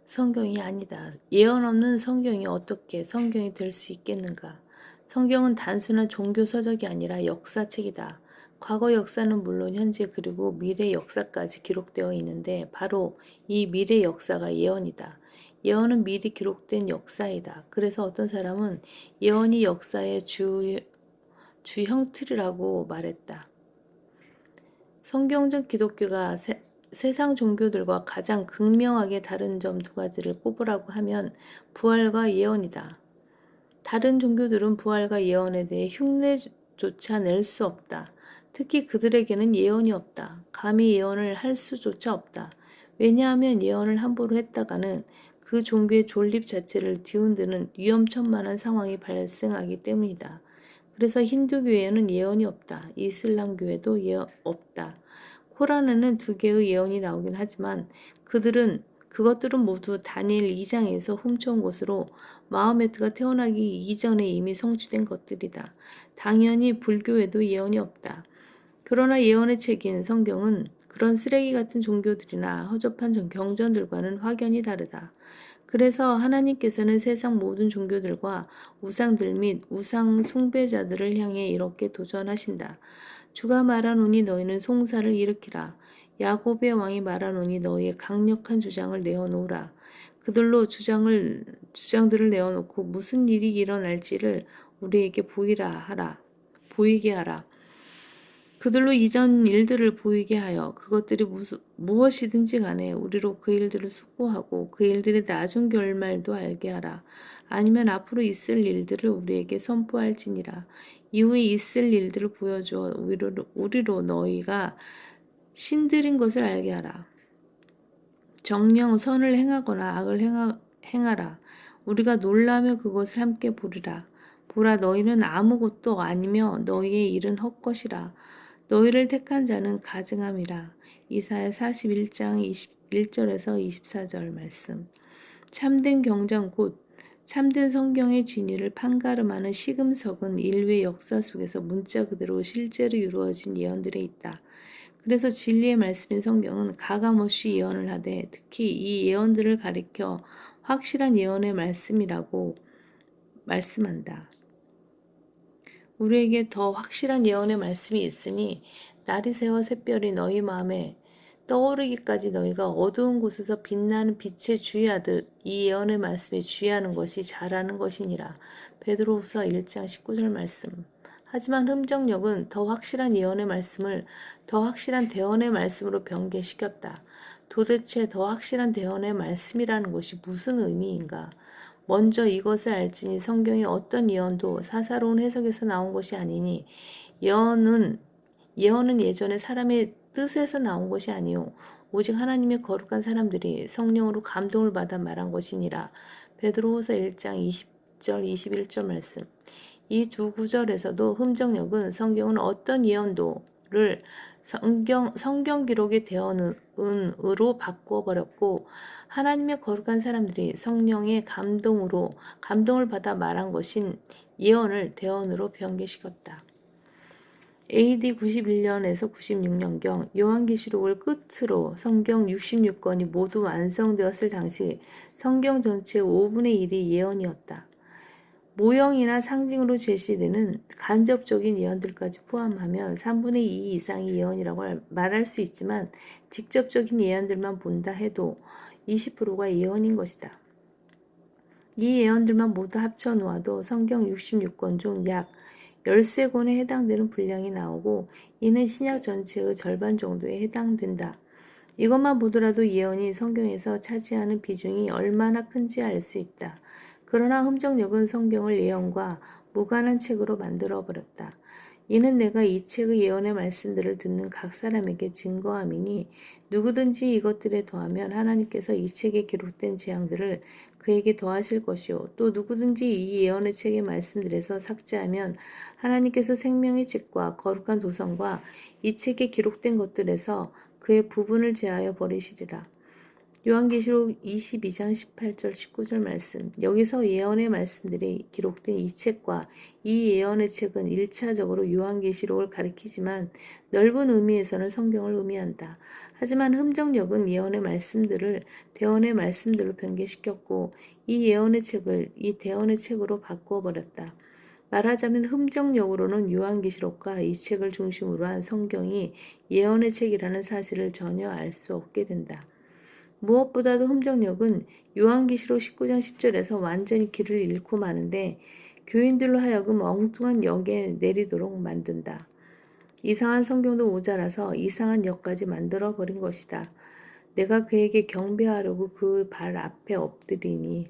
성경이 아니다. 예언 없는 성경이 어떻게 성경이 될 수 있겠는가? 성경은 단순한 종교 서적이 아니라 역사책이다. 과거 역사는 물론 현재 그리고 미래 역사까지 기록되어 있는데 바로 이 미래 역사가 예언이다. 예언은 미리 기록된 역사이다. 그래서 어떤 사람은 예언이 역사의 주 형틀이라고 말했다. 성경적 기독교가 세상 종교들과 가장 극명하게 다른 점 두 가지를 꼽으라고 하면 부활과 예언이다. 다른 종교들은 부활과 예언에 대해 흉내조차 낼 수 없다. 특히 그들에게는 예언이 없다. 감히 예언을 할 수조차 없다. 왜냐하면 예언을 함부로 했다가는 그 종교의 존립 자체를 뒤흔드는 위험천만한 상황이 발생하기 때문이다. 그래서 힌두교에는 예언이 없다. 이슬람교에도 예언 없다. 코란에는 두 개의 예언이 나오긴 하지만 그것들은 모두 다니엘 2장에서 훔쳐온 것으로 마호메트가 태어나기 이전에 이미 성취된 것들이다. 당연히 불교에도 예언이 없다. 그러나 예언의 책인 성경은 그런 쓰레기 같은 종교들이나 허접한 경전들과는 확연히 다르다. 그래서 하나님께서는 세상 모든 종교들과 우상들 및 우상 숭배자들을 향해 이렇게 도전하신다. 주가 말하노니 너희는 송사를 일으키라. 야곱의 왕이 말하노니 너희의 강력한 주장을 내어놓으라. 그들로 주장들을 내어놓고 무슨 일이 일어날지를 우리에게 보이게 하라. 그들로 이전 일들을 보이게 하여 그것들이 무엇이든지 간에 우리로 그 일들을 수고하고 그 일들의 나중 결말도 알게 하라. 아니면 앞으로 있을 일들을 우리에게 선포할지니라. 이후에 있을 일들을 보여주어 우리로 너희가 신들인 것을 알게 하라. 정령 선을 행하거나 악을 행하라. 우리가 놀라며 그것을 함께 보리라. 보라, 너희는 아무것도 아니며 너희의 일은 헛것이라. 너희를 택한 자는 가증함이라. 이사야 41장 21절에서 24절 말씀. 참된 경전 곧 참된 성경의 진위를 판가름하는 시금석은 인류의 역사 속에서 문자 그대로 실제로 이루어진 예언들에 있다. 그래서 진리의 말씀인 성경은 가감없이 예언을 하되 특히 이 예언들을 가리켜 확실한 예언의 말씀이라고 말씀한다. 우리에게 더 확실한 예언의 말씀이 있으니 날이 새워 샛별이 너희 마음에 떠오르기까지 너희가 어두운 곳에서 빛나는 빛에 주의하듯 이 예언의 말씀에 주의하는 것이 잘하는 것이니라. 베드로후서 1장 19절 말씀. 하지만 흠정력은 더 확실한 예언의 말씀을 더 확실한 대언의 말씀으로 변개시켰다. 도대체 더 확실한 대언의 말씀이라는 것이 무슨 의미인가? 먼저 이것을 알지니 성경의 어떤 예언도 사사로운 해석에서 나온 것이 아니니 예언은 예전에 사람의 뜻에서 나온 것이 아니요 오직 하나님의 거룩한 사람들이 성령으로 감동을 받아 말한 것이니라. 베드로후서 1장 20절 21절 말씀. 이 두 구절에서도 흠정력은 성경은 어떤 예언도를 성경 기록의 대언으로 바꿔버렸고 하나님의 거룩한 사람들이 성령의 감동을 받아 말한 것인 예언을 대언으로 변개시켰다. AD 91년에서 96년경 요한계시록을 끝으로 성경 66권이 모두 완성되었을 당시 성경 전체의 5분의 1이 예언이었다. 모형이나 상징으로 제시되는 간접적인 예언들까지 포함하면 3분의 2 이상이 예언이라고 말할 수 있지만 직접적인 예언들만 본다 해도 20%가 예언인 것이다. 이 예언들만 모두 합쳐 놓아도 성경 66권 중 약 13권에 해당되는 분량이 나오고 이는 신약 전체의 절반 정도에 해당된다. 이것만 보더라도 예언이 성경에서 차지하는 비중이 얼마나 큰지 알 수 있다. 그러나 흠정력은 성경을 예언과 무관한 책으로 만들어버렸다. 이는 내가 이 책의 예언의 말씀들을 듣는 각 사람에게 증거함이니 누구든지 이것들에 더하면 하나님께서 이 책에 기록된 재앙들을 그에게 더하실 것이요 또 누구든지 이 예언의 책의 말씀들에서 삭제하면 하나님께서 생명의 책과 거룩한 도성과 이 책에 기록된 것들에서 그의 부분을 제하여 버리시리라. 요한계시록 22장 18절 19절 말씀. 여기서 예언의 말씀들이 기록된 이 책과 이 예언의 책은 1차적으로 요한계시록을 가리키지만 넓은 의미에서는 성경을 의미한다. 하지만 흠정역은 예언의 말씀들을 대언의 말씀들로 변개시켰고 이 예언의 책을 이 대언의 책으로 바꾸어 버렸다. 말하자면 흠정역으로는 요한계시록과 이 책을 중심으로 한 성경이 예언의 책이라는 사실을 전혀 알 수 없게 된다. 무엇보다도 흠정역은 요한계시록 19장 10절에서 완전히 길을 잃고 마는데 교인들로 하여금 엉뚱한 역에 내리도록 만든다. 이상한 성경도 모자라서 이상한 역까지 만들어 버린 것이다. 내가 그에게 경배하려고 그 발 앞에 엎드리니